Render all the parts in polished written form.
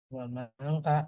Selamat malam, Kak.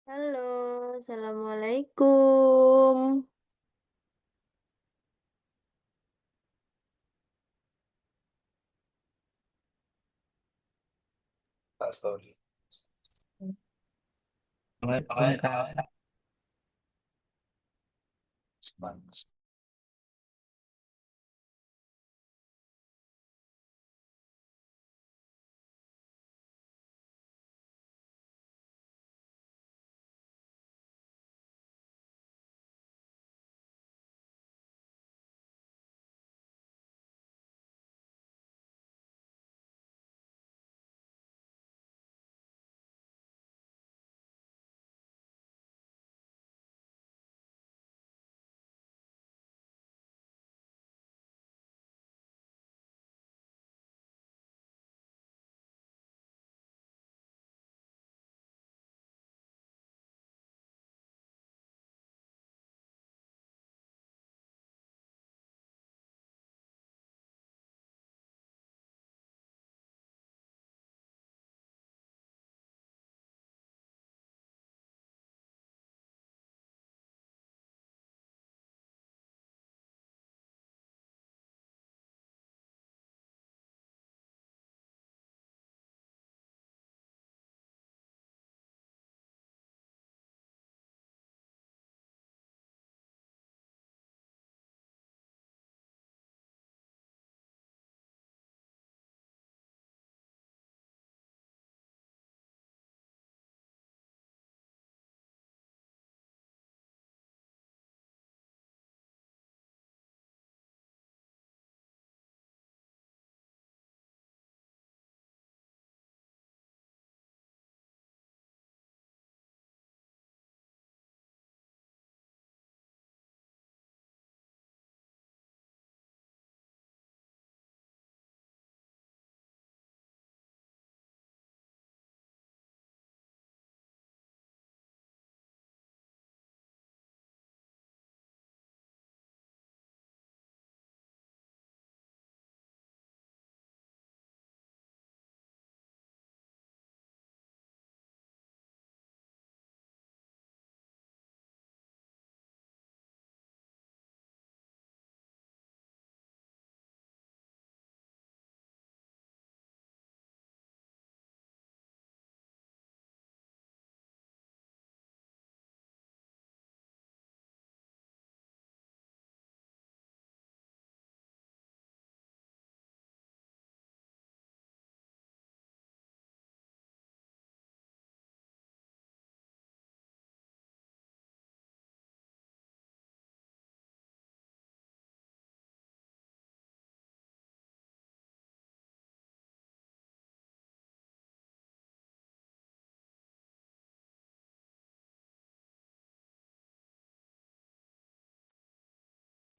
Halo, Assalamualaikum. Assalamualaikum, Kak.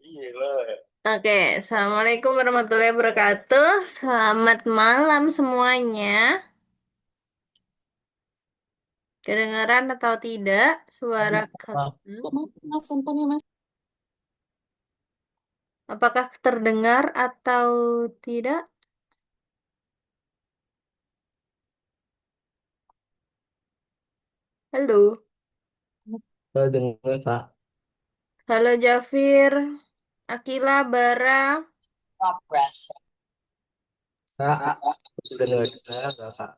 Oke, Assalamualaikum warahmatullahi wabarakatuh. Selamat malam semuanya. Kedengaran atau tidak suara Ah, kakak? kok mati mas handphonenya mas? Apakah terdengar atau tidak? Halo. Saya dengar kak. Halo Jafir, Akila, Bara. Kak, dengar saya nggak kak?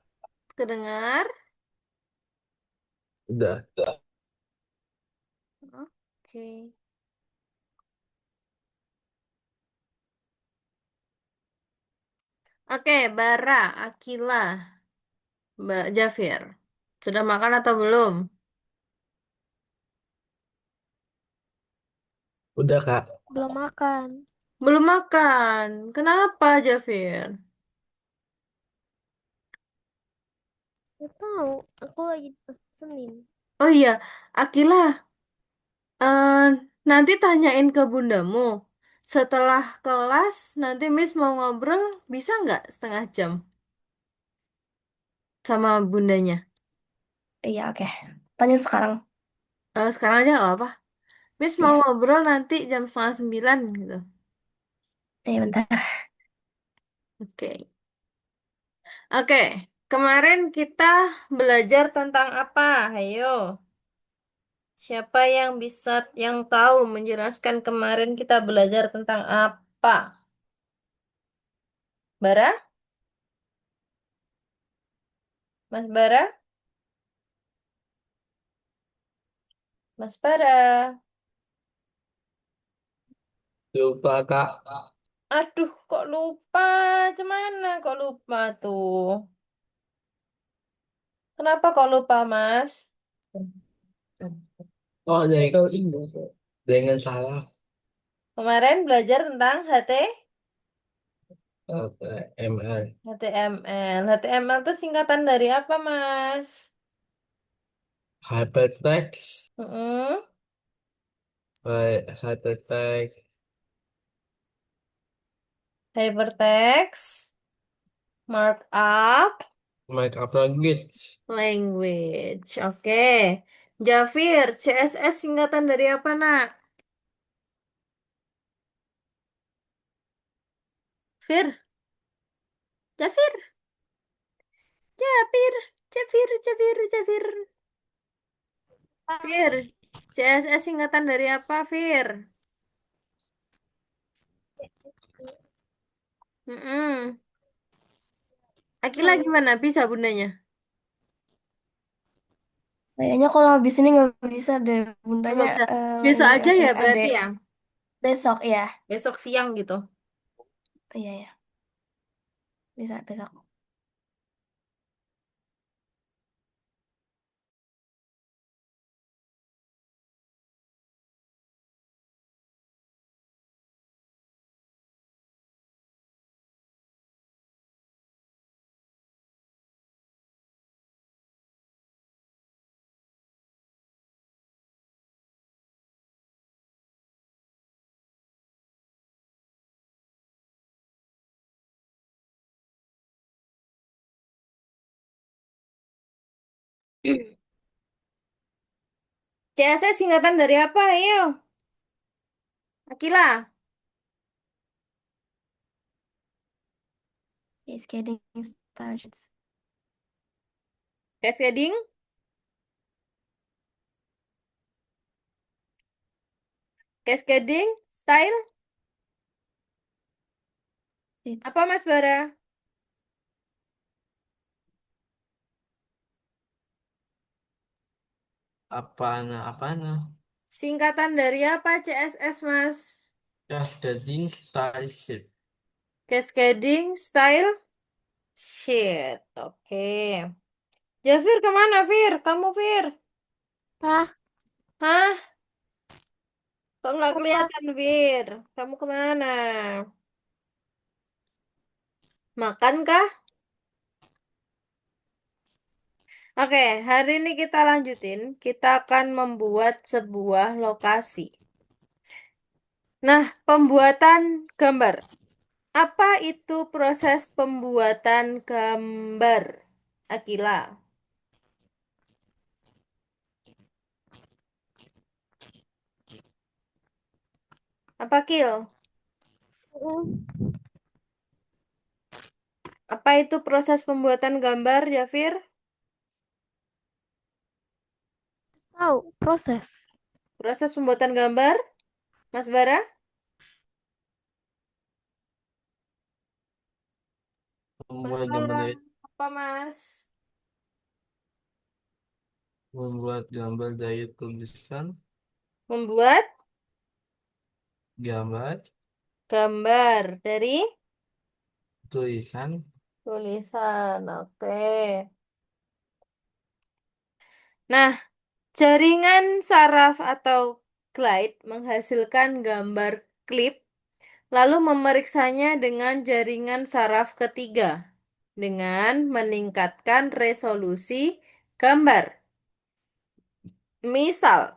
Kedengar? Udah. Oke. Oke, Bara, Akila, Mbak Jafir. Sudah makan atau belum? Udah kak. Belum makan. Belum makan. Kenapa, Jafir? Gak tahu. Aku lagi pesenin. Oh iya, Akila. Eh, nanti tanyain ke bundamu. Setelah kelas, nanti Miss mau ngobrol, bisa nggak setengah jam sama bundanya? Iya, oke. Tanyain sekarang. Sekarang aja nggak apa. Miss mau Iya. ngobrol nanti jam setengah 9 gitu. Iya, bentar. Oke. Oke, kemarin kita belajar tentang apa? Ayo, siapa yang bisa, yang tahu menjelaskan kemarin kita belajar tentang apa? Bara? Mas Bara? Mas Bara? Lupa kak. Aduh, kok lupa? Cuman kok lupa tuh? Kenapa kok lupa, Mas? Oh, dari kau ini. Dengan salah. Kemarin belajar tentang ML. HTML. HTML itu singkatan dari apa, Mas? Hypertext. Mm-mm. Hypertext. Hypertext, markup, Markup language. language. Oke. Javir, CSS singkatan dari apa, nak? Fir, Javir, Javir, Javir, Javir, Javir. Fir, CSS singkatan dari apa, Fir? Mm-mm. Akila Tahu. gimana? Bisa bundanya? Kayaknya kalau habis ini nggak bisa deh. Bundanya Nggak bisa. Besok aja ya ngingetin berarti adek. ya? Besok ya. Besok siang gitu. Iya, ya. Bisa besok. CSS singkatan dari apa? Ayo, Akila. Cascading style sheets. Cascading, cascading, style. Sheets. Apa Mas Bara? Apaan? Singkatan dari apa CSS, Mas? Cascading style sheet. Cascading, style, sheet. Oke. Javir kemana, Fir? Kamu, Fir? Ah, Hah? Kok nggak apa? kelihatan, Fir? Kamu kemana? Makan kah? Oke, hari ini kita lanjutin. Kita akan membuat sebuah lokasi. Nah, pembuatan gambar. Apa itu proses pembuatan gambar? Akila. Apa Kil? Apa itu proses pembuatan gambar, Jafir? Tahu proses. Proses pembuatan gambar, Mas Bara? Mas Membuat gambar Bara, dari apa Mas? membuat gambar dari tulisan, Membuat gambar, gambar dari tulisan, tulisan. Oke. Nah, jaringan saraf atau glide menghasilkan gambar klip, lalu memeriksanya dengan jaringan saraf ketiga dengan meningkatkan resolusi gambar. Misal,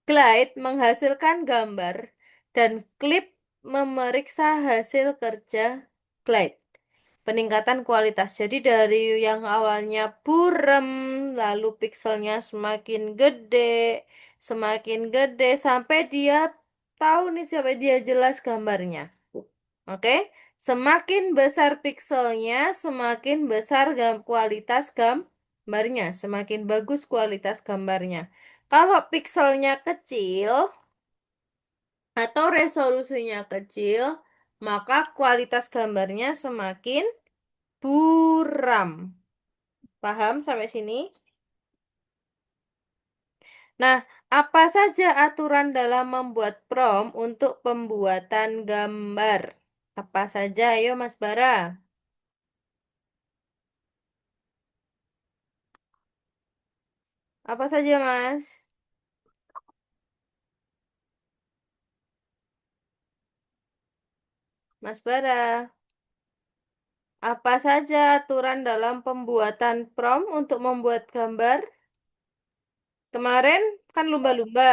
glide menghasilkan gambar dan klip memeriksa hasil kerja glide. Peningkatan kualitas. Jadi dari yang awalnya buram, lalu pikselnya semakin gede sampai dia tahu nih sampai dia jelas gambarnya. Oke? Semakin besar pikselnya, semakin besar kualitas gambarnya, semakin bagus kualitas gambarnya. Kalau pikselnya kecil atau resolusinya kecil, maka kualitas gambarnya semakin buram. Paham sampai sini? Nah, apa saja aturan dalam membuat prompt untuk pembuatan gambar? Apa saja? Ayo Mas Bara. Apa saja Mas? Mas Bara. Apa saja aturan dalam pembuatan prompt untuk membuat gambar? Kemarin kan lumba-lumba,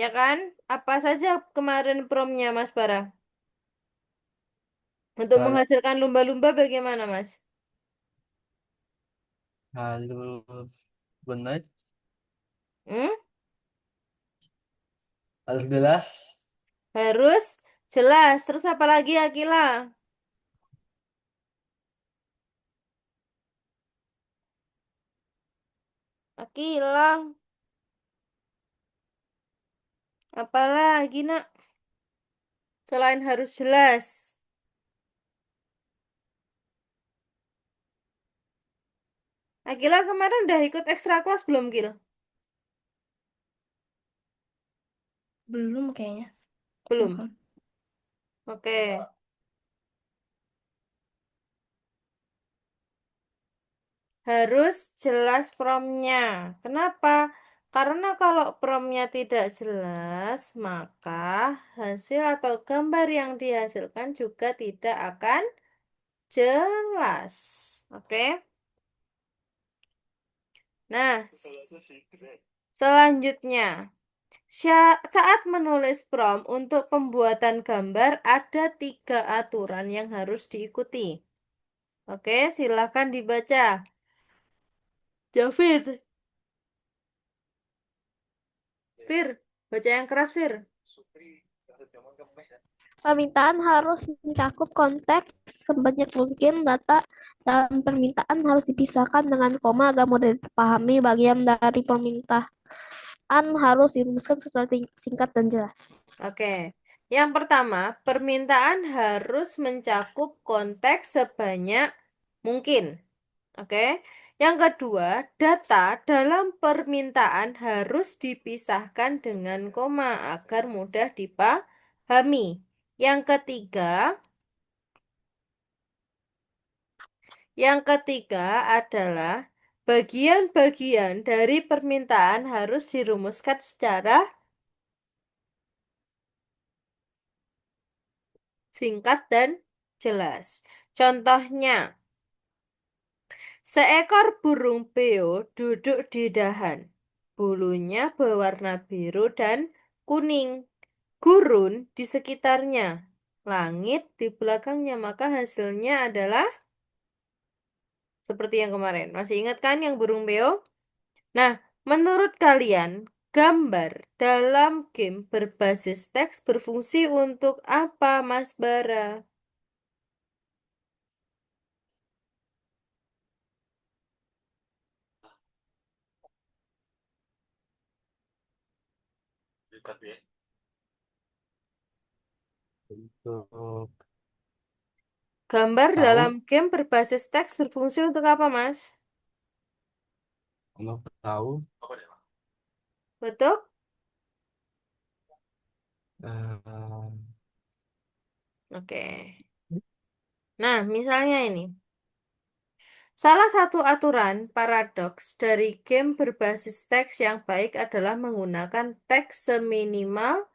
ya kan? Apa saja kemarin promptnya Mas Bara? Untuk hal- menghasilkan lumba-lumba bagaimana Mas? harus benar, Hmm? harus jelas, Harus jelas. Terus apa lagi Akila? Akila, apalagi nak? Selain harus jelas. Akila kemarin udah ikut ekstra kelas belum, Gil? Belum kayaknya. Belum. Mhm. Oke. Harus jelas promnya. Kenapa? Karena kalau promnya tidak jelas, maka hasil atau gambar yang dihasilkan juga tidak akan jelas. Oke? Nah, selanjutnya. Saat menulis prompt untuk pembuatan gambar, ada 3 aturan yang harus diikuti. Oke, silakan dibaca. Jafid, Fir, baca yang keras, Fir. Permintaan harus mencakup konteks sebanyak mungkin. Data dan permintaan harus dipisahkan dengan koma agar mudah dipahami. Bagian dari permintaan harus dirumuskan secara singkat dan jelas. Oke, yang pertama, permintaan harus mencakup konteks sebanyak mungkin. Oke, yang kedua, data dalam permintaan harus dipisahkan dengan koma agar mudah dipahami. Yang ketiga, adalah bagian-bagian dari permintaan harus dirumuskan secara singkat dan jelas. Contohnya, seekor burung beo duduk di dahan. Bulunya berwarna biru dan kuning. gurun di sekitarnya, langit di belakangnya, maka hasilnya adalah seperti yang kemarin. Masih ingat kan yang burung beo? Nah, menurut kalian, gambar dalam game berbasis teks berfungsi untuk apa, Mas Bara? Untuk Gambar dalam tahu, game berbasis teks berfungsi untuk apa, Mas? untuk tahu, Betul? eh, Oke. Nah, misalnya ini. Salah satu aturan paradoks dari game berbasis teks yang baik adalah menggunakan teks seminimal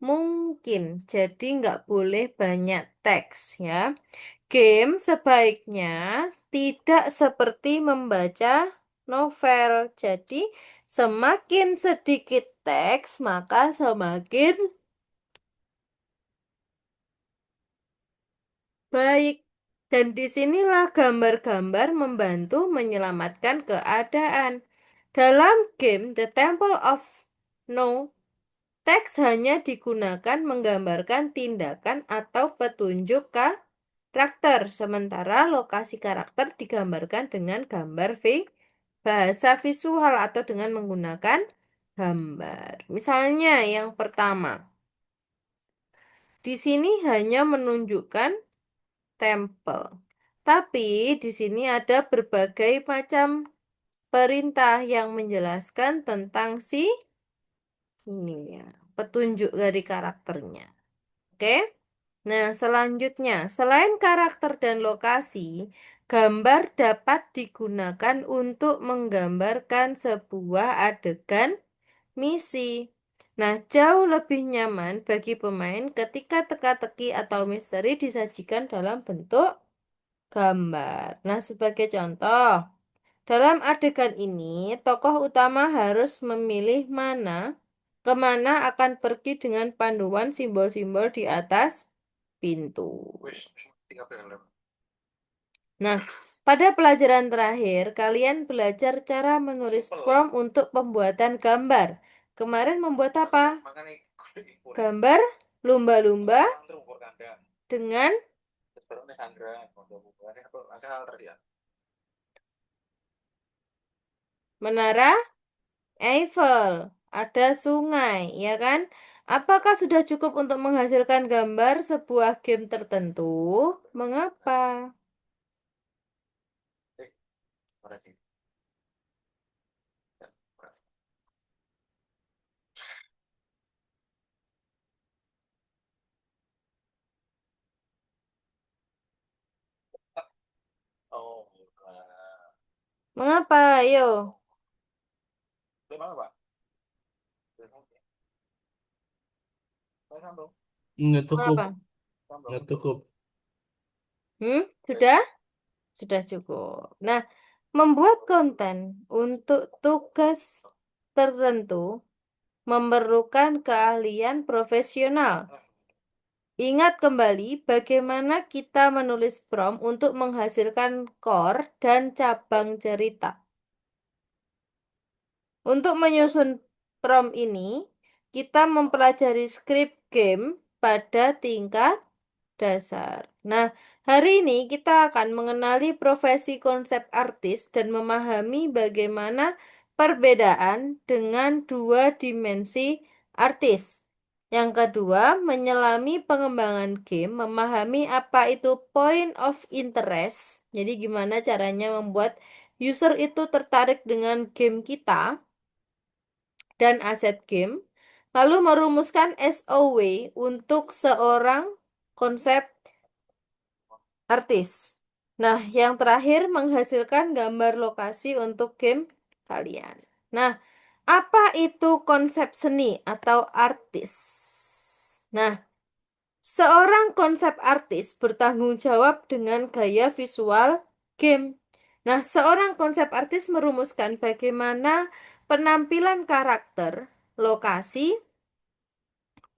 mungkin. Jadi nggak boleh banyak teks ya. Game sebaiknya tidak seperti membaca novel. Jadi semakin sedikit teks, maka semakin baik. Dan disinilah gambar-gambar membantu menyelamatkan keadaan. Dalam game The Temple of No, teks hanya digunakan menggambarkan tindakan atau petunjuk karakter, sementara lokasi karakter digambarkan dengan gambar bahasa visual atau dengan menggunakan gambar. Misalnya yang pertama, di sini hanya menunjukkan tempel. Tapi di sini ada berbagai macam perintah yang menjelaskan tentang si ini ya, petunjuk dari karakternya. Oke? Nah, selanjutnya, selain karakter dan lokasi, gambar dapat digunakan untuk menggambarkan sebuah adegan misi. Nah, jauh lebih nyaman bagi pemain ketika teka-teki atau misteri disajikan dalam bentuk gambar. Nah, sebagai contoh, dalam adegan ini, tokoh utama harus memilih kemana akan pergi dengan panduan simbol-simbol di atas pintu. Nah, pada pelajaran terakhir, kalian belajar cara menulis prompt untuk pembuatan gambar. Kemarin membuat apa? Gambar lumba-lumba dengan menara Eiffel. Ada sungai, ya kan? Apakah sudah cukup untuk menghasilkan gambar sebuah game tertentu? Mengapa? Mengapa? Ayo. nggak cukup, Mengapa? nggak cukup. Sudah? Sudah cukup. Nah, membuat konten untuk tugas tertentu memerlukan keahlian profesional. Ingat kembali bagaimana kita menulis prompt untuk menghasilkan core dan cabang cerita. Untuk menyusun prompt ini, kita mempelajari script game pada tingkat dasar. Nah, hari ini kita akan mengenali profesi konsep artis dan memahami bagaimana perbedaan dengan dua dimensi artis. Yang kedua, menyelami pengembangan game, memahami apa itu point of interest. Jadi gimana caranya membuat user itu tertarik dengan game kita dan aset game. Lalu merumuskan SOW untuk seorang konsep artis. Nah, yang terakhir menghasilkan gambar lokasi untuk game kalian. Nah, apa itu konsep seni atau artis? Nah, seorang konsep artis bertanggung jawab dengan gaya visual game. Nah, seorang konsep artis merumuskan bagaimana penampilan karakter, lokasi,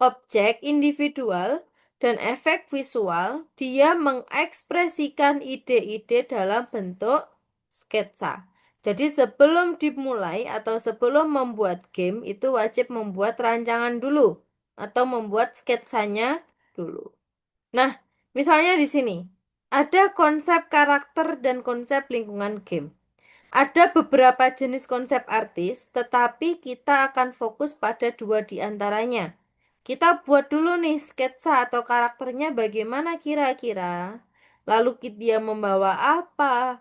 objek individual dan efek visual, dia mengekspresikan ide-ide dalam bentuk sketsa. Jadi sebelum dimulai atau sebelum membuat game itu wajib membuat rancangan dulu atau membuat sketsanya dulu. Nah, misalnya di sini ada konsep karakter dan konsep lingkungan game. Ada beberapa jenis konsep artis, tetapi kita akan fokus pada dua di antaranya. Kita buat dulu nih sketsa atau karakternya bagaimana kira-kira. Lalu dia membawa apa?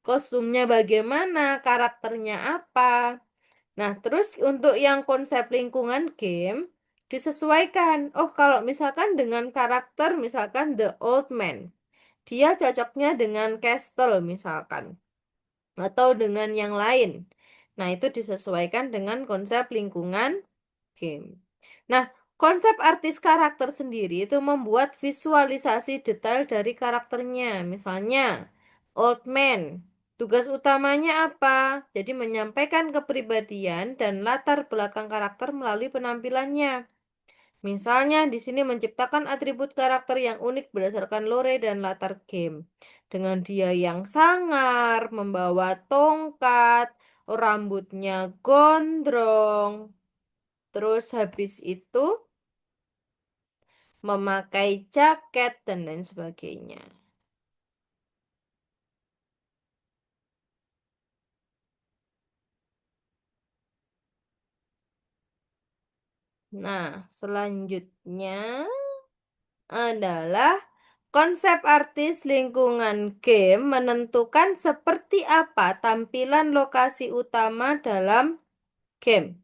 Kostumnya bagaimana? Karakternya apa? Nah, terus untuk yang konsep lingkungan game disesuaikan. Oh, kalau misalkan dengan karakter misalkan The Old Man, dia cocoknya dengan Castle misalkan atau dengan yang lain. Nah, itu disesuaikan dengan konsep lingkungan game. Nah, konsep artis karakter sendiri itu membuat visualisasi detail dari karakternya. Misalnya, Old Man, tugas utamanya apa? Jadi menyampaikan kepribadian dan latar belakang karakter melalui penampilannya. Misalnya, di sini menciptakan atribut karakter yang unik berdasarkan lore dan latar game. Dengan dia yang sangar, membawa tongkat, rambutnya gondrong, terus habis itu memakai jaket dan lain sebagainya. Nah, selanjutnya adalah konsep artis lingkungan game menentukan seperti apa tampilan lokasi utama dalam game.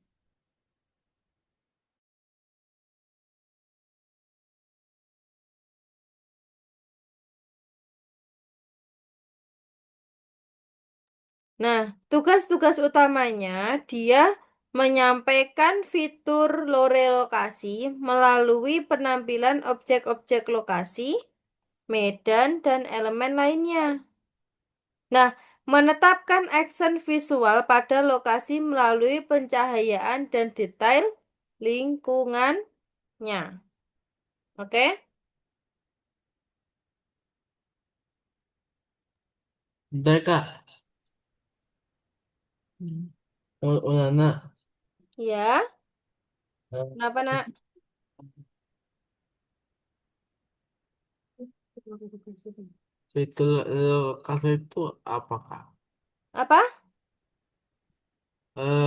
Nah, tugas-tugas utamanya dia menyampaikan fitur lore lokasi melalui penampilan objek-objek lokasi, medan, dan elemen lainnya. Nah, menetapkan action visual pada lokasi melalui pencahayaan dan detail lingkungannya. Oke? Bentar kak, Nana, Ya, eh, kenapa nak? fitur lokasi itu apa kak? Apa?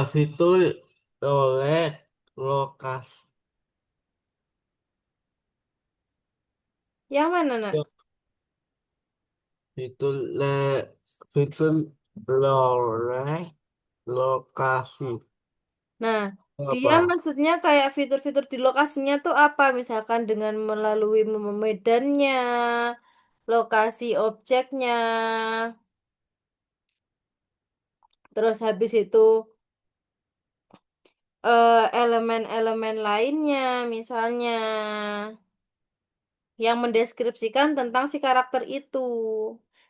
Fitur oleh lokasi. Yang mana nak? Fitur fitur lore lokasi. Nah, dia Apa? maksudnya kayak fitur-fitur di lokasinya tuh apa? Misalkan dengan melalui medannya, lokasi objeknya, terus habis itu elemen-elemen lainnya, misalnya yang mendeskripsikan tentang si karakter itu.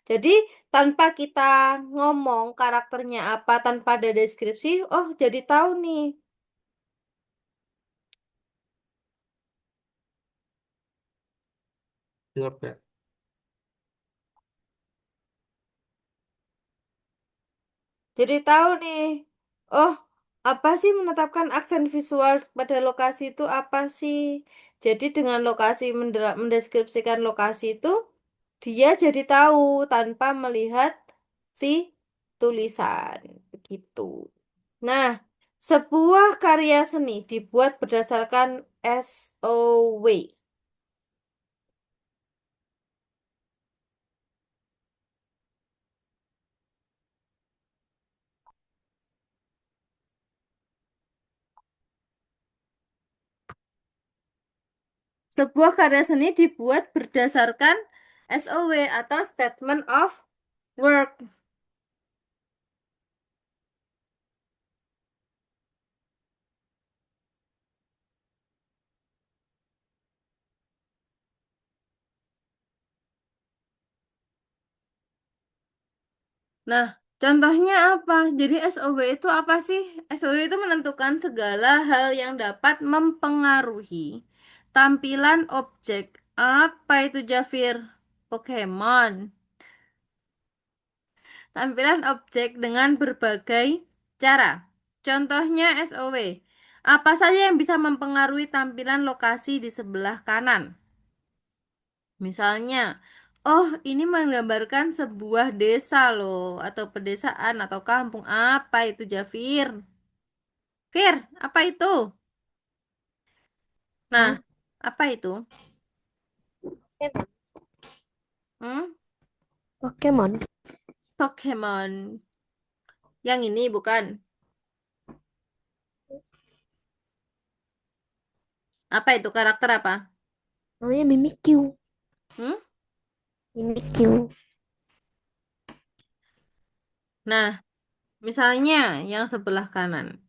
Jadi, tanpa kita ngomong karakternya apa, tanpa ada deskripsi, oh jadi tahu nih. Siap ya? Jadi tahu nih, oh apa sih menetapkan aksen visual pada lokasi itu apa sih? Jadi dengan lokasi mendeskripsikan lokasi itu, dia jadi tahu tanpa melihat si tulisan. Begitu. Nah, sebuah karya seni dibuat berdasarkan SOW. Sebuah karya seni dibuat berdasarkan SOW atau Statement of Work. Nah, Contohnya apa? Jadi SOW itu apa sih? SOW itu menentukan segala hal yang dapat mempengaruhi tampilan objek. Apa itu Jafir? Pokemon. Tampilan objek dengan berbagai cara. Contohnya SOW. Apa saja yang bisa mempengaruhi tampilan lokasi di sebelah kanan? Misalnya, oh ini menggambarkan sebuah desa loh, atau pedesaan, atau kampung. Apa itu Jafir? Fir, apa itu? Nah, Hah? apa itu? Pokemon. Hmm? Pokemon. Pokemon. Yang ini bukan. Apa itu karakter apa? Namanya Mimikyu. Hmm? Mimikyu. Nah, misalnya yang sebelah kanan.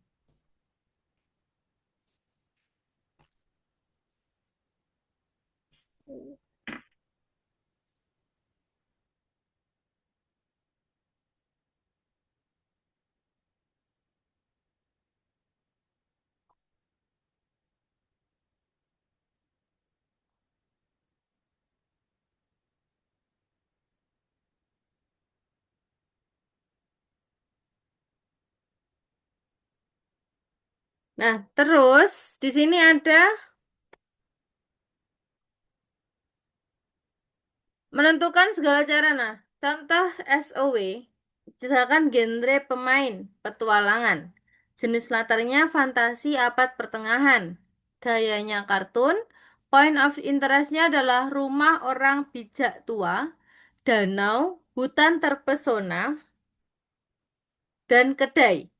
Nah, terus di sini ada menentukan segala cara. Nah, contoh SOW, misalkan genre pemain, petualangan. Jenis latarnya fantasi abad pertengahan. Gayanya kartun. Point of interestnya adalah rumah orang bijak tua, danau, hutan terpesona, dan kedai.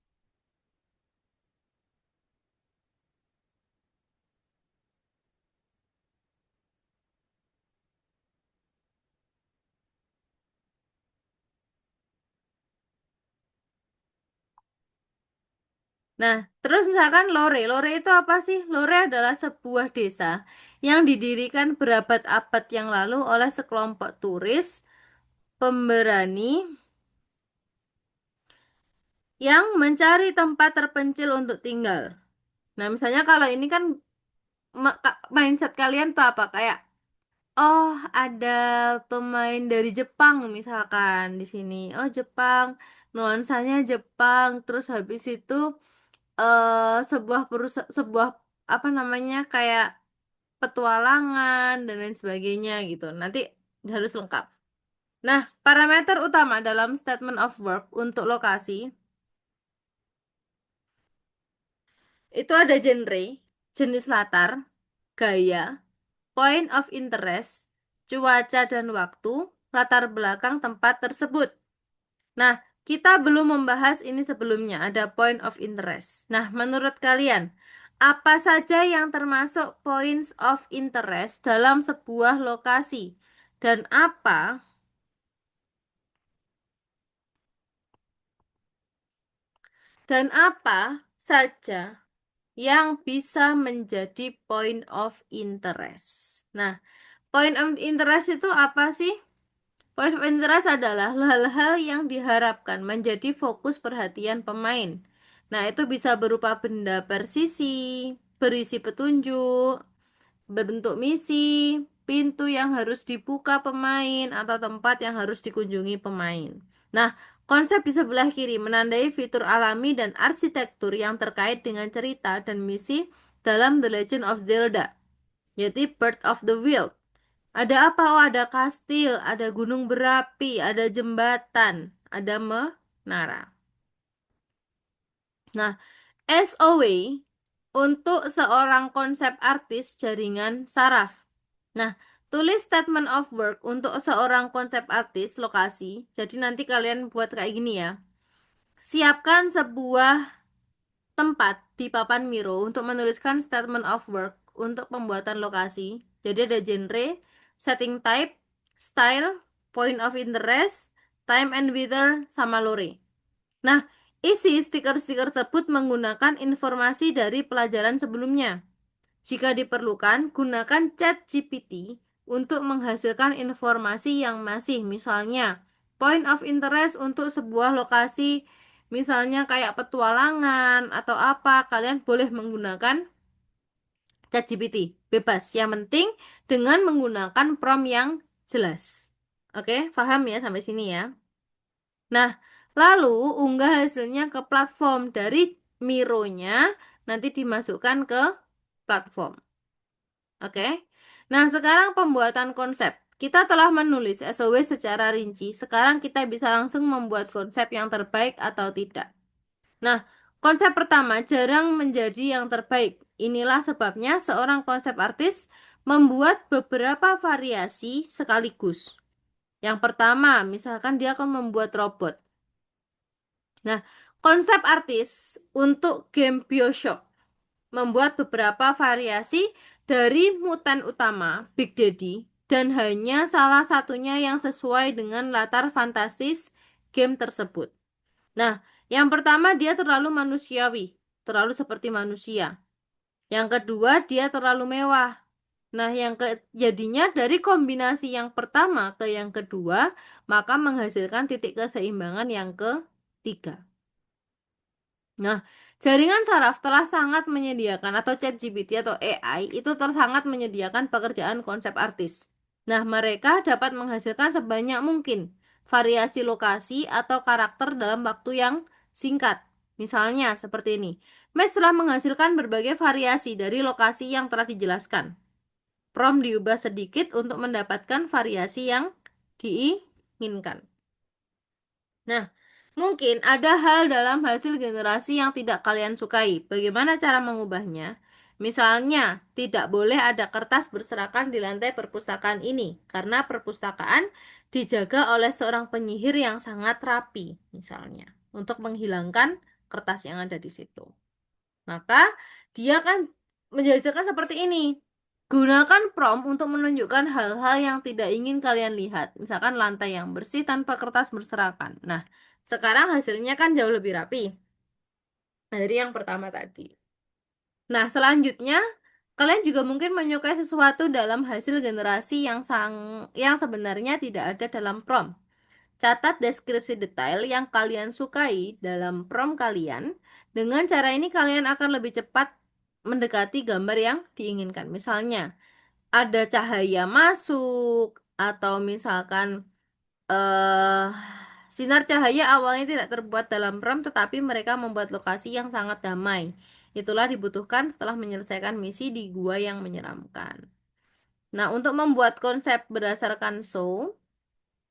Nah, terus misalkan Lore. Lore itu apa sih? Lore adalah sebuah desa yang didirikan berabad-abad yang lalu oleh sekelompok turis pemberani yang mencari tempat terpencil untuk tinggal. Nah, misalnya kalau ini kan mindset kalian tuh apa? Kayak, oh ada pemain dari Jepang misalkan di sini. Oh Jepang, nuansanya Jepang. Terus habis itu sebuah sebuah apa namanya kayak petualangan dan lain sebagainya gitu. Nanti harus lengkap. Nah, parameter utama dalam statement of work untuk lokasi itu ada genre, jenis latar, gaya, point of interest, cuaca dan waktu, latar belakang tempat tersebut. Nah, kita belum membahas ini sebelumnya, ada point of interest. Nah, menurut kalian, apa saja yang termasuk points of interest dalam sebuah lokasi? Dan apa saja yang bisa menjadi point of interest? Nah, point of interest itu apa sih? Point of interest adalah hal-hal yang diharapkan menjadi fokus perhatian pemain. Nah, itu bisa berupa benda persisi, berisi petunjuk, berbentuk misi, pintu yang harus dibuka pemain, atau tempat yang harus dikunjungi pemain. Nah, konsep di sebelah kiri menandai fitur alami dan arsitektur yang terkait dengan cerita dan misi dalam The Legend of Zelda, yaitu Breath of the Wild. Ada apa? Oh, ada kastil, ada gunung berapi, ada jembatan, ada menara. Nah, SOW untuk seorang konsep artis jaringan saraf. Nah, tulis statement of work untuk seorang konsep artis lokasi. Jadi nanti kalian buat kayak gini ya. Siapkan sebuah tempat di papan Miro untuk menuliskan statement of work untuk pembuatan lokasi. Jadi ada genre, setting type, style, point of interest, time and weather, sama lore. Nah, isi stiker-stiker tersebut menggunakan informasi dari pelajaran sebelumnya. Jika diperlukan, gunakan ChatGPT untuk menghasilkan informasi yang masih, misalnya point of interest untuk sebuah lokasi, misalnya kayak petualangan atau apa, kalian boleh menggunakan ChatGPT, bebas. Yang penting dengan menggunakan prompt yang jelas. Oke, paham ya sampai sini ya. Nah, lalu unggah hasilnya ke platform dari Miro-nya, nanti dimasukkan ke platform. Oke. Nah, sekarang pembuatan konsep. Kita telah menulis SOW secara rinci. Sekarang kita bisa langsung membuat konsep yang terbaik atau tidak. Nah, konsep pertama jarang menjadi yang terbaik. Inilah sebabnya seorang konsep artis membuat beberapa variasi sekaligus. Yang pertama, misalkan dia akan membuat robot. Nah, konsep artis untuk game BioShock membuat beberapa variasi dari mutan utama, Big Daddy, dan hanya salah satunya yang sesuai dengan latar fantastis game tersebut. Nah, yang pertama dia terlalu manusiawi, terlalu seperti manusia. Yang kedua dia terlalu mewah. Nah, jadinya dari kombinasi yang pertama ke yang kedua, maka menghasilkan titik keseimbangan yang ketiga. Nah, jaringan saraf telah sangat menyediakan atau ChatGPT atau AI itu telah sangat menyediakan pekerjaan konsep artis. Nah, mereka dapat menghasilkan sebanyak mungkin variasi lokasi atau karakter dalam waktu yang singkat. Misalnya seperti ini. Mesh telah menghasilkan berbagai variasi dari lokasi yang telah dijelaskan. Prompt diubah sedikit untuk mendapatkan variasi yang diinginkan. Nah, mungkin ada hal dalam hasil generasi yang tidak kalian sukai. Bagaimana cara mengubahnya? Misalnya, tidak boleh ada kertas berserakan di lantai perpustakaan ini, karena perpustakaan dijaga oleh seorang penyihir yang sangat rapi, misalnya, untuk menghilangkan kertas yang ada di situ. Maka, dia kan menjelaskan seperti ini. Gunakan prompt untuk menunjukkan hal-hal yang tidak ingin kalian lihat. Misalkan lantai yang bersih tanpa kertas berserakan. Nah, sekarang hasilnya kan jauh lebih rapi dari yang pertama tadi. Nah, selanjutnya kalian juga mungkin menyukai sesuatu dalam hasil generasi yang sebenarnya tidak ada dalam prompt. Catat deskripsi detail yang kalian sukai dalam prompt kalian. Dengan cara ini kalian akan lebih cepat mendekati gambar yang diinginkan. Misalnya, ada cahaya masuk atau misalkan eh sinar cahaya awalnya tidak terbuat dalam prompt tetapi mereka membuat lokasi yang sangat damai. Itulah dibutuhkan setelah menyelesaikan misi di gua yang menyeramkan. Nah, untuk membuat konsep berdasarkan show,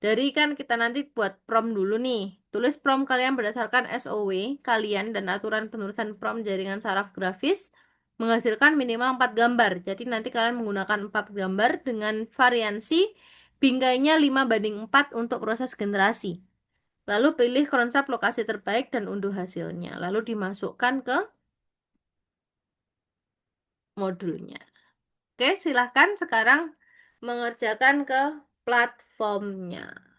dari kan kita nanti buat prompt dulu nih. Tulis prompt kalian berdasarkan SOW kalian dan aturan penulisan prompt jaringan saraf grafis menghasilkan minimal 4 gambar. Jadi nanti kalian menggunakan 4 gambar dengan variansi bingkainya 5:4 untuk proses generasi. Lalu pilih konsep lokasi terbaik dan unduh hasilnya. Lalu dimasukkan ke modulnya. Oke, silahkan sekarang mengerjakan ke platformnya.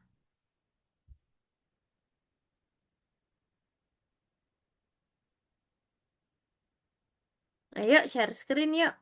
Ayo share screen yuk.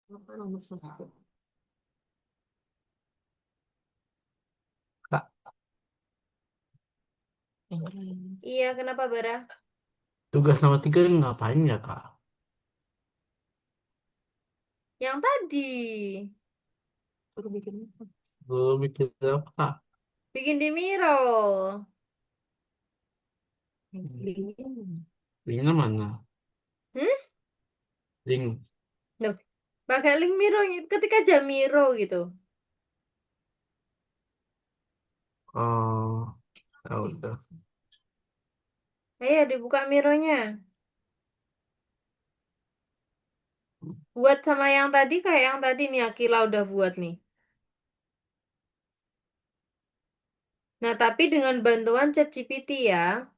Apa nomor satu? Kak, Iya, kenapa Bara? tugas nomor tiga ini ngapain ya, Kak? Yang tadi Belum bikin apa, Kak? bikin di Miro. Linknya mana? Hmm? Link. Loh, pakai link Miro, ketik aja Miro gitu. Oh, ya udah. Ayo dibuka Mironya. Buat sama yang tadi kayak yang tadi nih Akila udah buat nih. Nah, tapi dengan bantuan ChatGPT ya.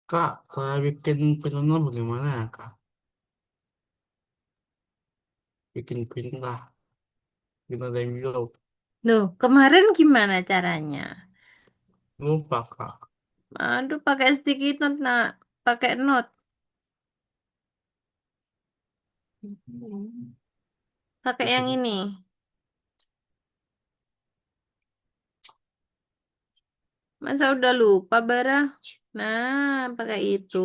Kak, kalau bikin filmnya bagaimana ya, Kak? bikin perintah dengan Lemio. Loh, kemarin gimana caranya? Lupa kak. Aduh, pakai sticky note, nak. Pakai note. Pakai yang Bikin ini. Masa udah lupa, Bara? Nah, pakai itu.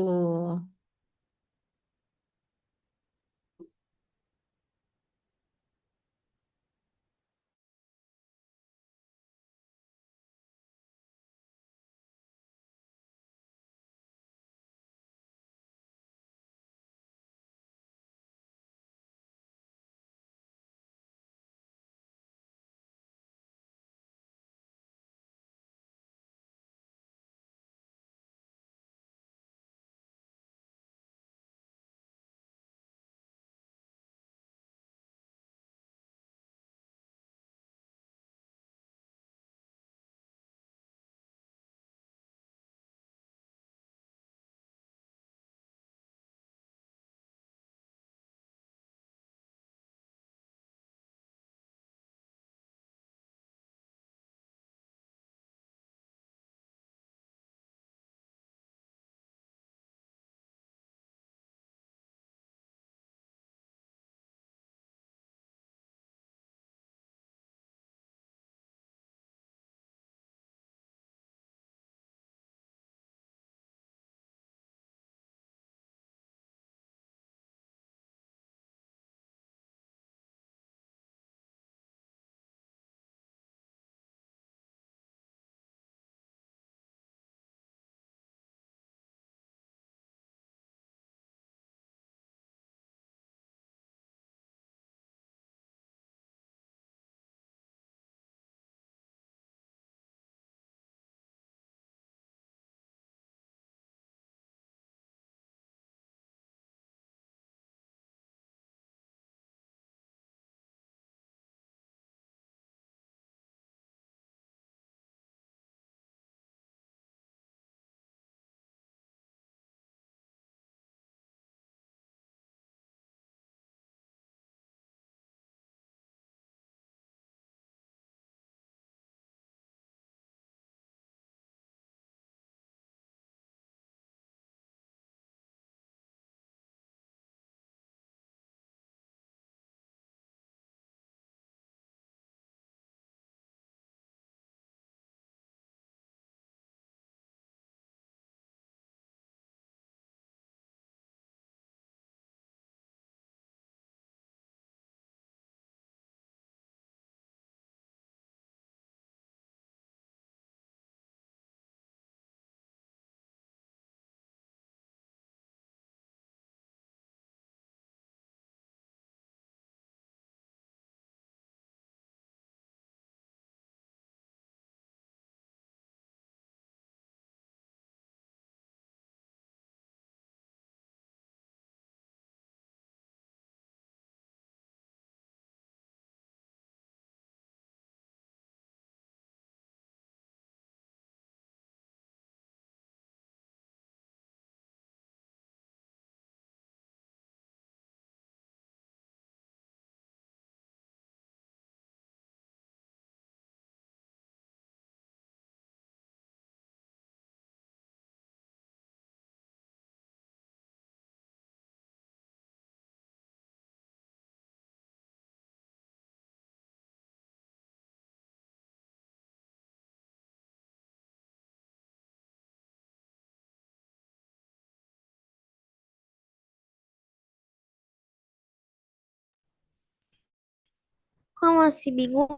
Kok masih bingung,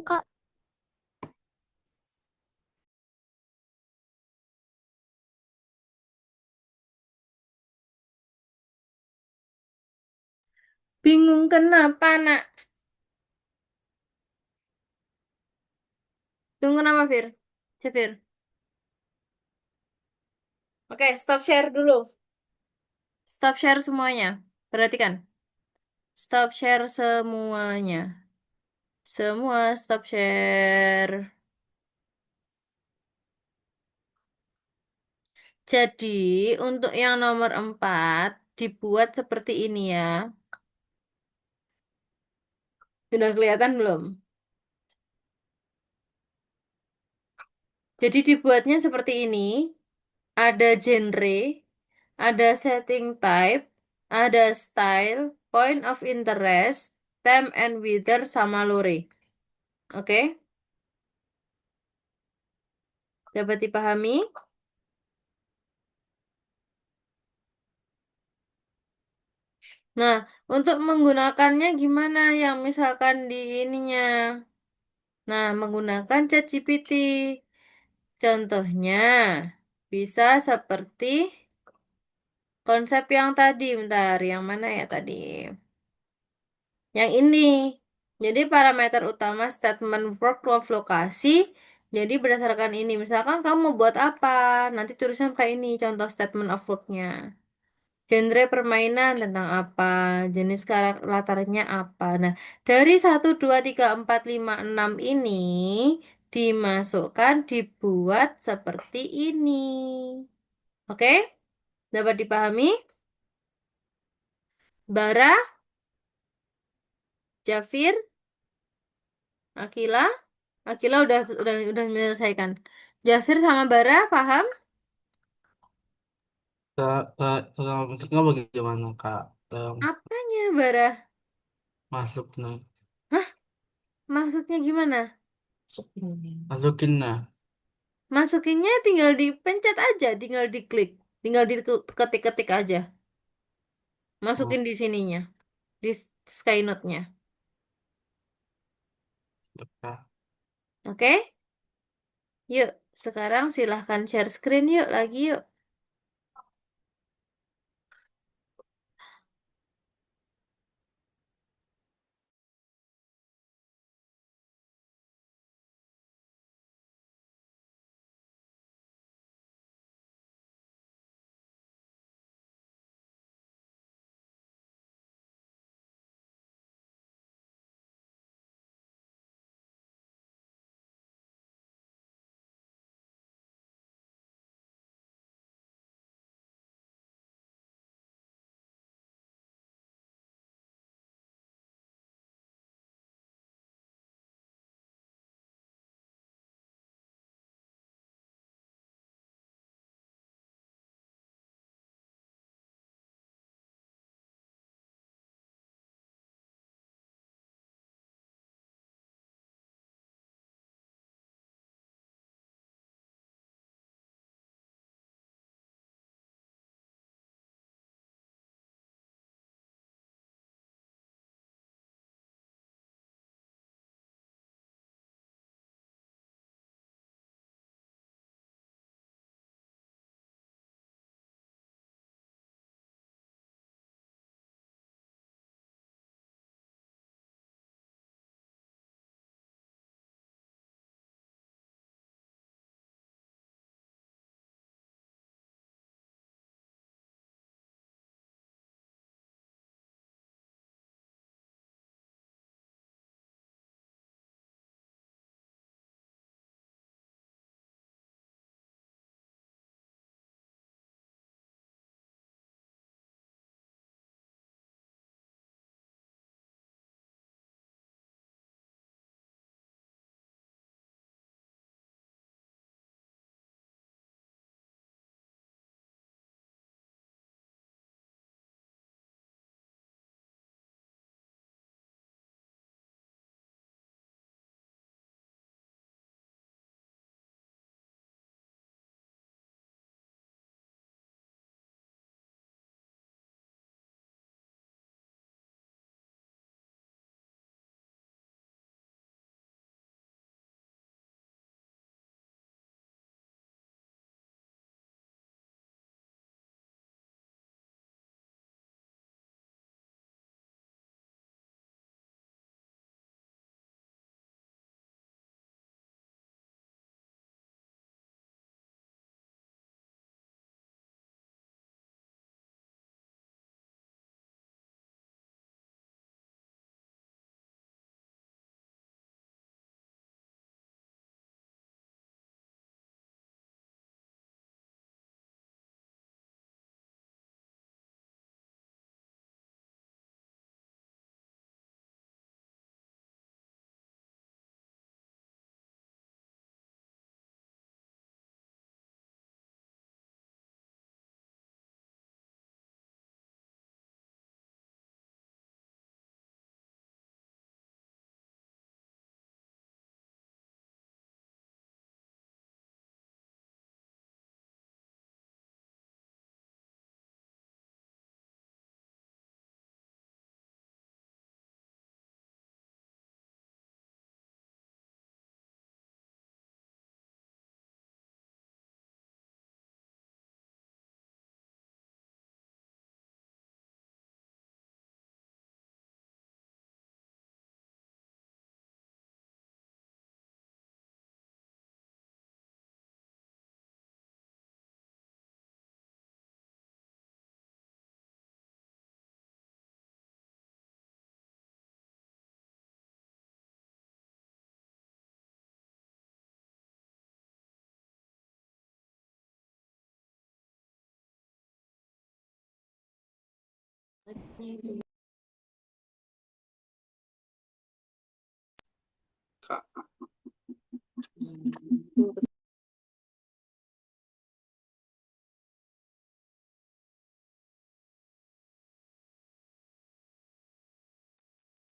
Kak? Bingung kenapa, nak? Tunggu nama Fir. Fir. Oke, stop share dulu. Stop share semuanya. Perhatikan. Stop share semuanya. Semua stop share. Jadi, untuk yang nomor 4, dibuat seperti ini ya. Sudah kelihatan belum? Jadi dibuatnya seperti ini. Ada genre, ada setting type, ada style, point of interest, theme and wither sama lore. Oke, dapat dipahami? Nah, untuk menggunakannya gimana yang misalkan di ininya? Nah, menggunakan ChatGPT. Contohnya bisa seperti konsep yang tadi, bentar, yang mana ya tadi? Yang ini. Jadi parameter utama statement work of lokasi. Jadi berdasarkan ini, misalkan kamu mau buat apa, nanti tulisnya kayak ini, contoh statement of worknya. Genre permainan tentang apa, jenis latarnya apa. Nah, dari 1, 2, 3, 4, 5, 6 ini dimasukkan, dibuat seperti ini. Oke? Dapat dipahami? Bara, Jafir, Akila, Akila udah menyelesaikan. Jafir sama Bara, paham? Maksudnya bagaimana Kak? Apanya Bara? Masuknya. Hah? Maksudnya gimana? Masukin nah. Masukinnya tinggal dipencet aja, tinggal diklik, tinggal diketik-ketik aja. Oh, Masukin di sininya, di Skynote-nya. ya, Kak. Oke? Yuk, sekarang silahkan share screen yuk lagi yuk.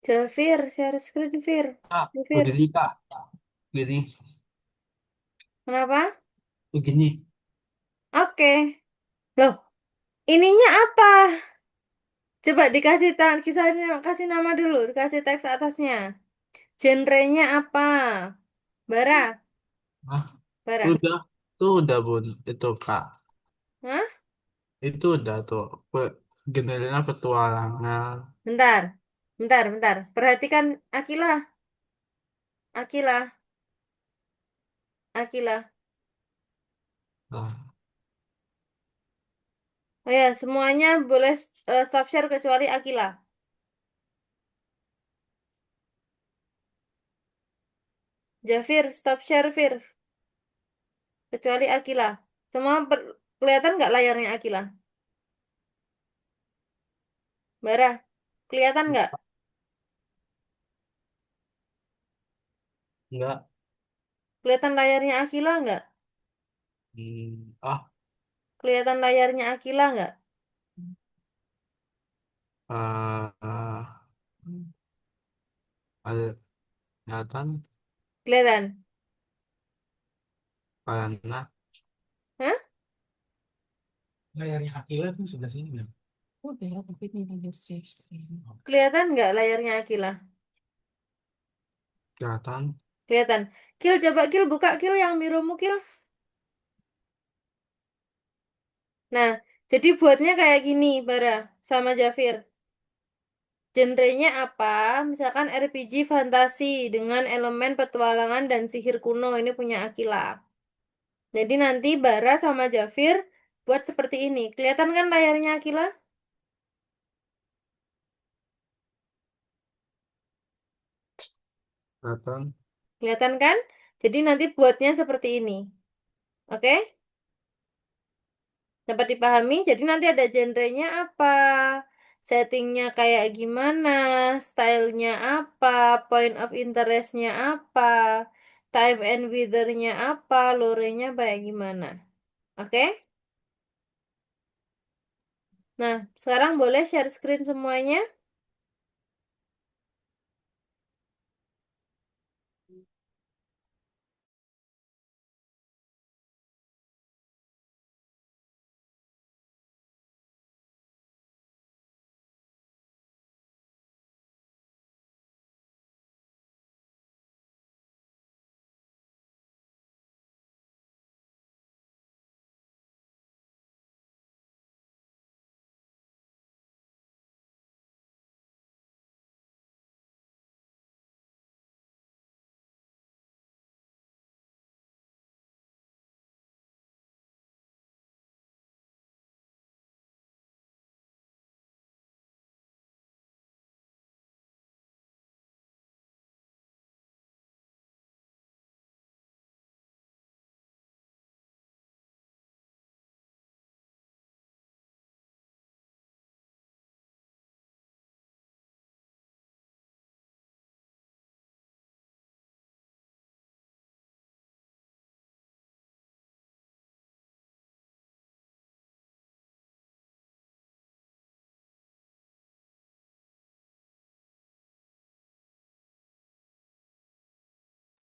Javir, share screen, Fir. Ah, Fir, begini Kak. Begini, kenapa? begini. Oke. Loh, ininya apa? Coba dikasih kasih nama dulu, dikasih teks atasnya. Genrenya apa? Bara, Ah, Bara. udah, tuh udah bun, itu Kak. Hah? Itu udah tuh. Genrenya petualangan. Bentar, bentar. Perhatikan Akila, Akila, Akila. Nah, Oh ya, semuanya boleh stop share kecuali Akila. Javir, stop share, Fir. Kecuali Akila. Semua kelihatan nggak layarnya Akila? Bara, kelihatan nggak? enggak. Kelihatan layarnya Akila nggak? Ah, Kelihatan layarnya Akila nggak? ah, ada kelihatan Kelihatan? karena Hah? layarnya Akila tuh sebelah sini Bang. Udah, tapi ini sih. Kelihatan nggak layarnya Akila? Kelihatan. Kelihatan. Kil, coba Kil buka Kil yang miromu Kil. Nah, jadi buatnya kayak gini, Bara, sama Javir. Genrenya apa? Misalkan RPG fantasi dengan elemen petualangan dan sihir kuno. Ini punya Akila. Jadi nanti Bara sama Javir buat seperti ini. Kelihatan kan layarnya Akila? Kelihatan. Kelihatan kan? Jadi nanti buatnya seperti ini. Oke? Dapat dipahami? Jadi nanti ada genrenya apa? Settingnya kayak gimana? Stylenya apa? Point of interestnya apa? Time and wither-nya apa? Lore-nya kayak gimana? Oke? Nah, sekarang boleh share screen semuanya?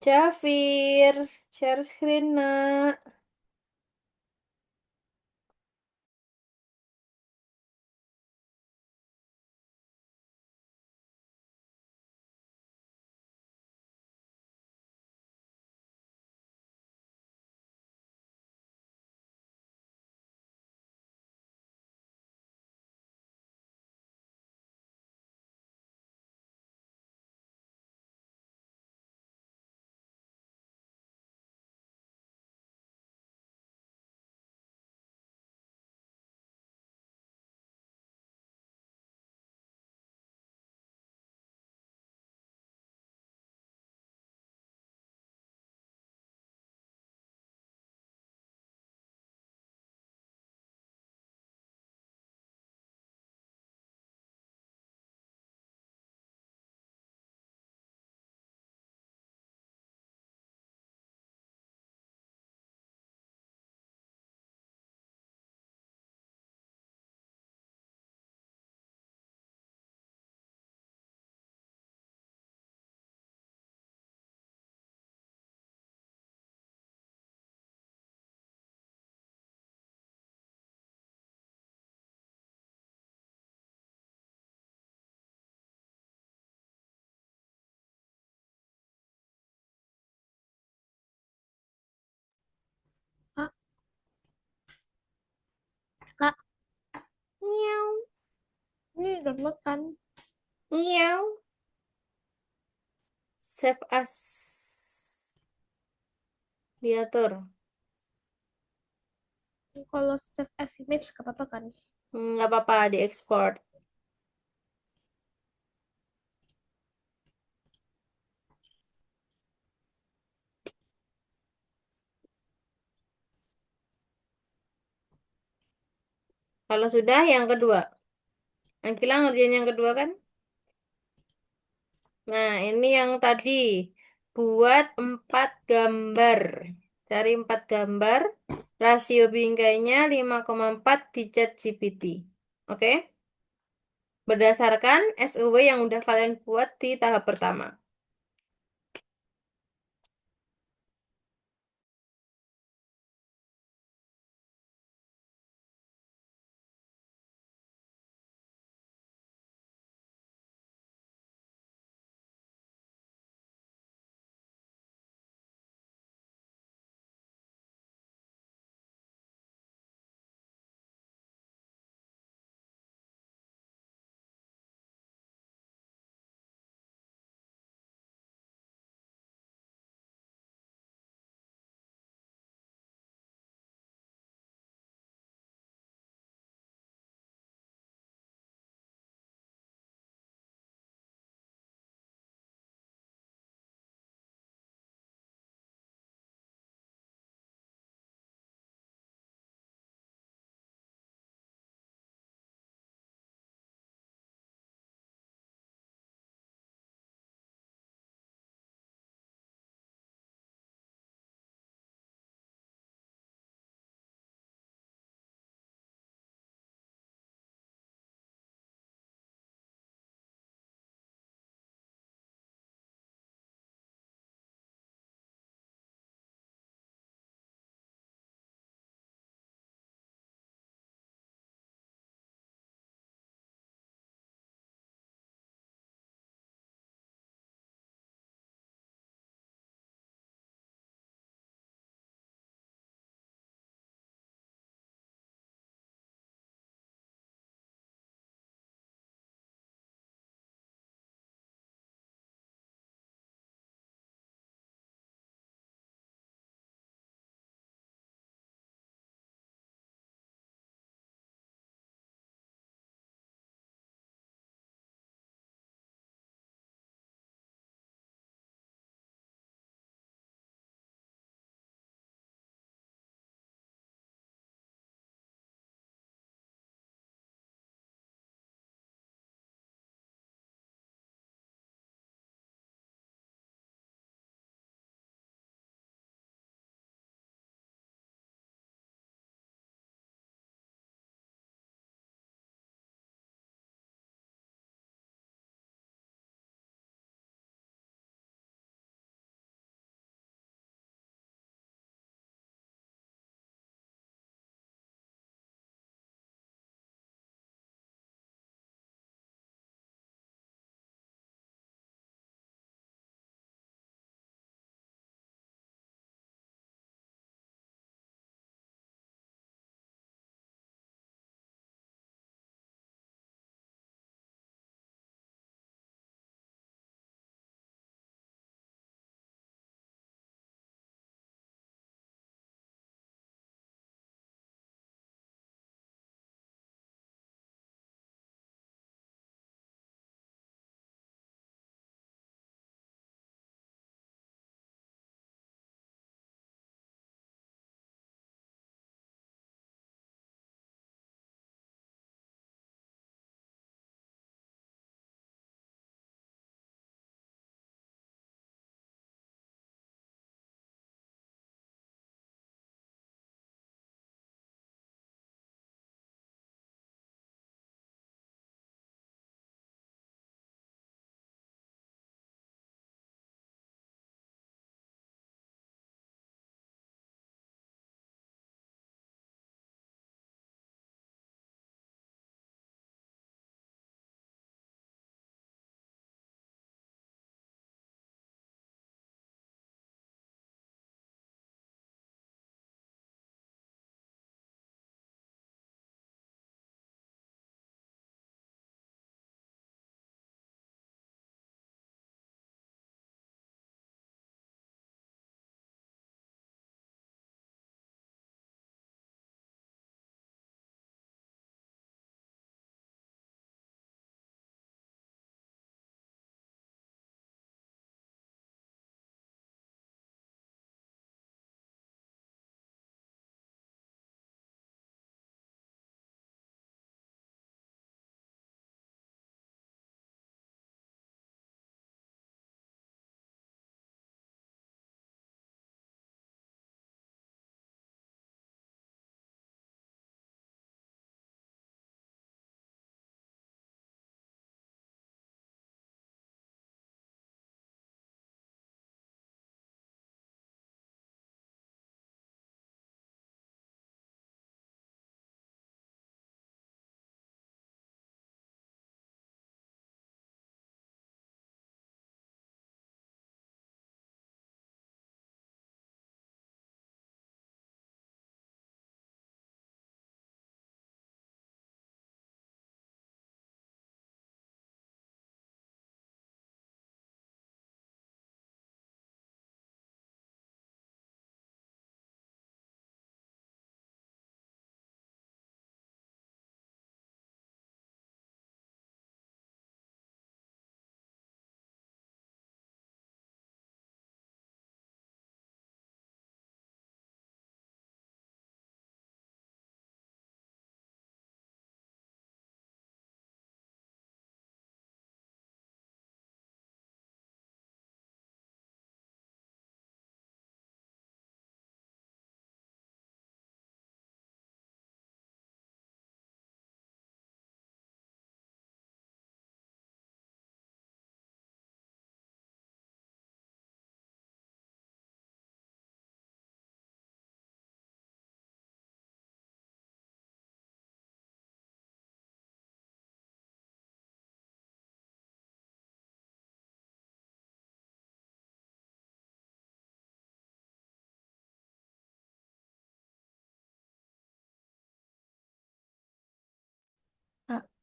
Jafir, share screen, nak. Ini download kan? Iya. Save as. Diatur. Kalau save as image gak apa-apa kan? Nggak apa-apa, diekspor. Kalau sudah, yang kedua. Angkila ngerjain yang kedua kan? Nah, ini yang tadi. Buat 4 gambar. Cari 4 gambar. Rasio bingkainya 5,4 di ChatGPT. Oke? Berdasarkan SUW yang udah kalian buat di tahap pertama.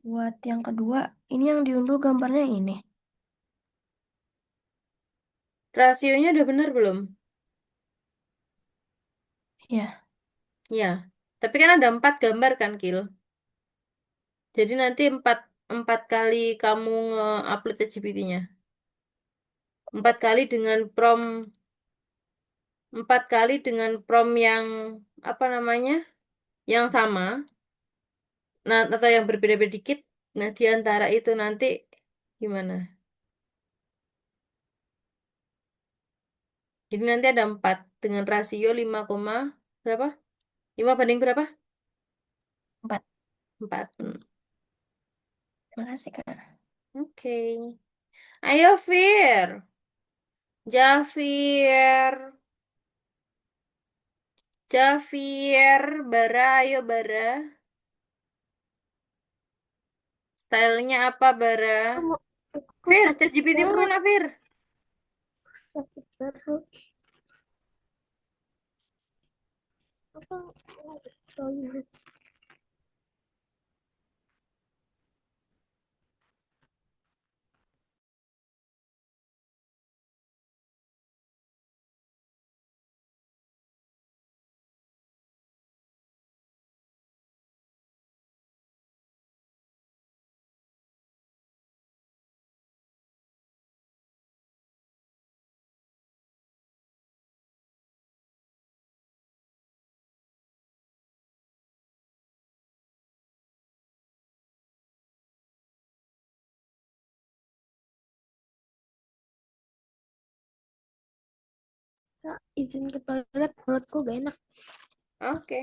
Buat yang kedua, ini yang diunduh gambarnya ini. Rasionya udah bener belum? Ya, Ya. Tapi kan ada 4 gambar kan, Kil? Jadi nanti empat kali kamu nge-upload ChatGPT-nya. 4 kali dengan prompt 4 kali dengan prompt yang apa namanya? Yang sama. Nah, atau yang berbeda-beda dikit. Nah, di antara itu nanti gimana? Jadi nanti ada 4 dengan rasio 5, berapa? 5 banding berapa? 4. 4. Terima kasih, Kak. Oke. Ayo, Fir. Jafir. Jafir. Bara, ayo Bara. Stylenya apa, Bara? Aku Fir, sakit ChatGPT perut. mana, Fir? Sakit perut. Apa? Oh, Kak, izin ke toilet, perutku gak enak. Oke.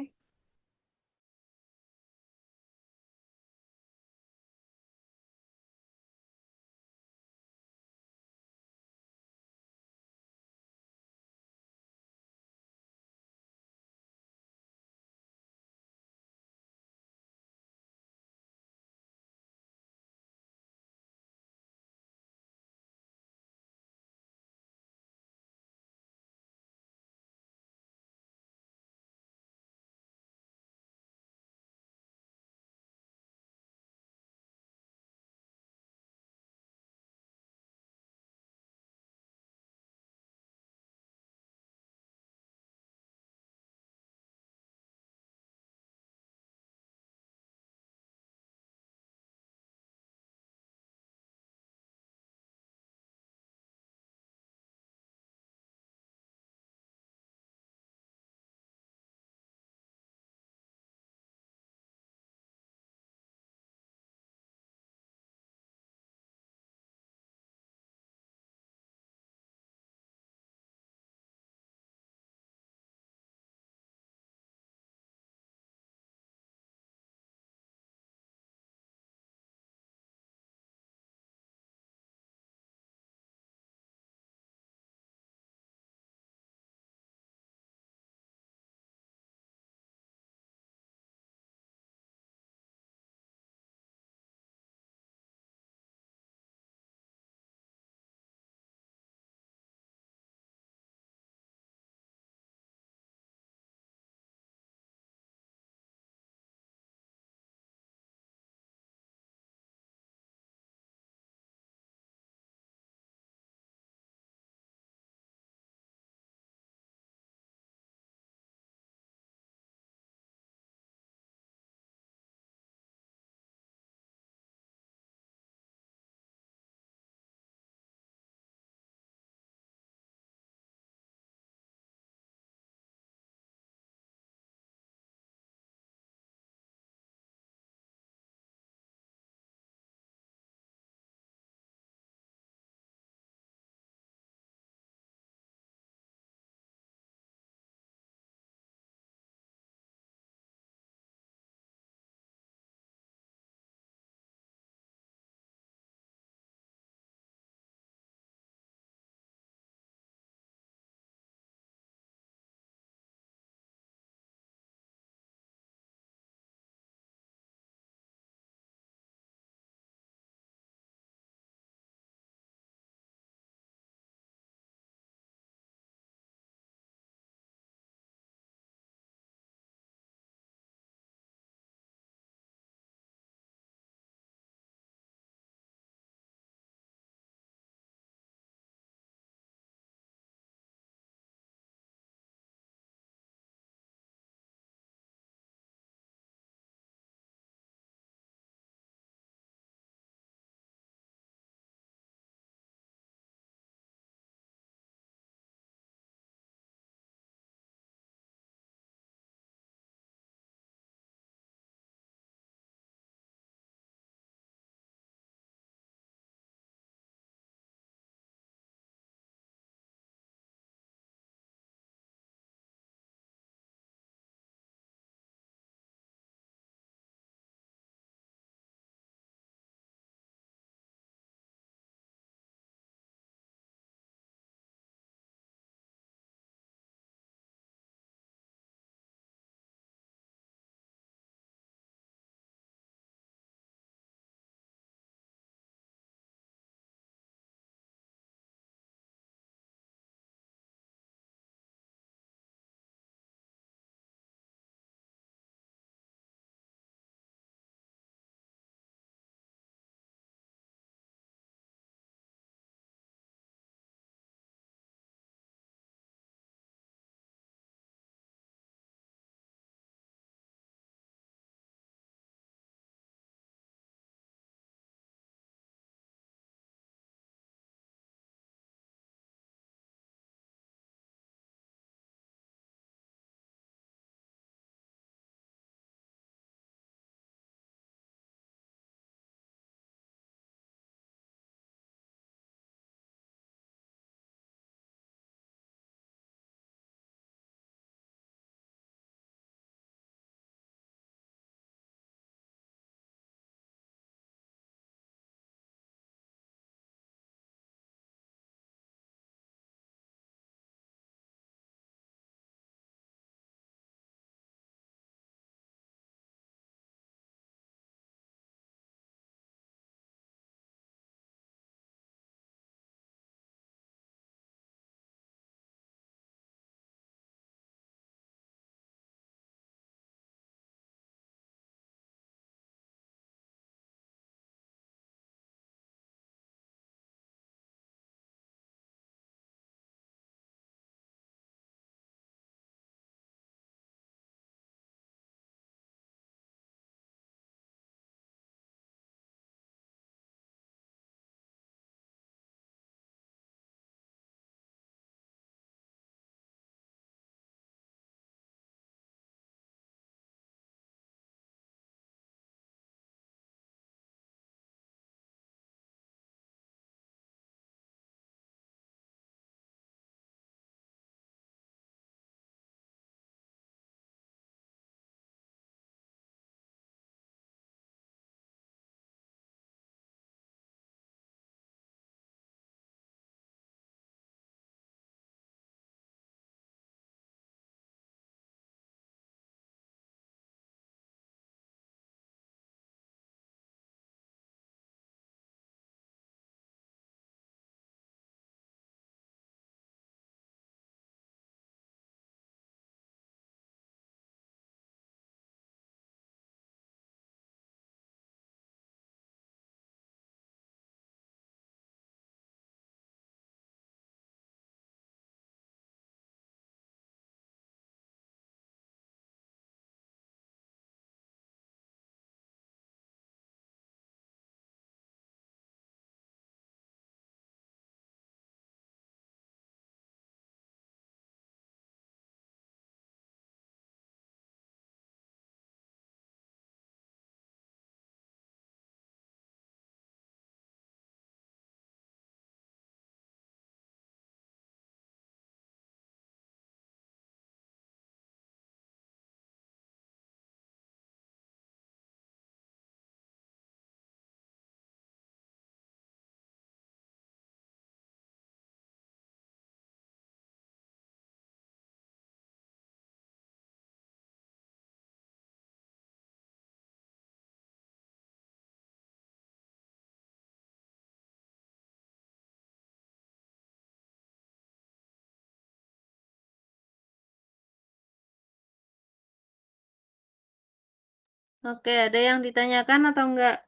Oke, ada yang ditanyakan atau enggak?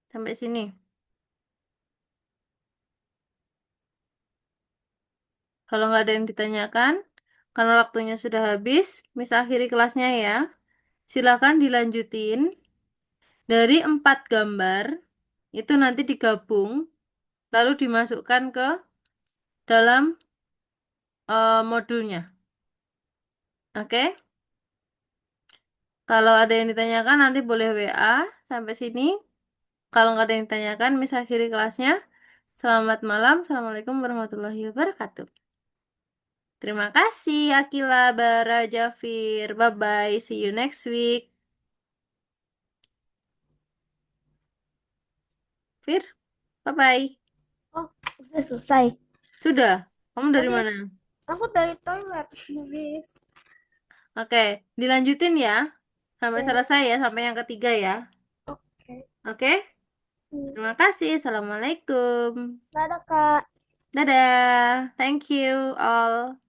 Sampai sini. Kalau nggak ada yang ditanyakan, karena waktunya sudah habis, Miss akhiri kelasnya ya. Silakan dilanjutin. Dari 4 gambar, itu nanti digabung, lalu dimasukkan ke dalam modulnya. Oke? Kalau ada yang ditanyakan, nanti boleh WA sampai sini. Kalau nggak ada yang ditanyakan, Miss akhiri kelasnya. Selamat malam. Assalamualaikum warahmatullahi wabarakatuh. Terima kasih, Akila, Bara, Jafir. Bye-bye. See you next week. Fir, bye-bye. Oh, udah selesai. Sudah. Kamu dari Tadi mana? aku dari toilet, Miss. Oke, dilanjutin ya. Sampai Oke. selesai ya, sampai yang ketiga ya. Oke. Oke? Terima kasih. Assalamualaikum. Dadah, Kak. Dadah. Thank you all.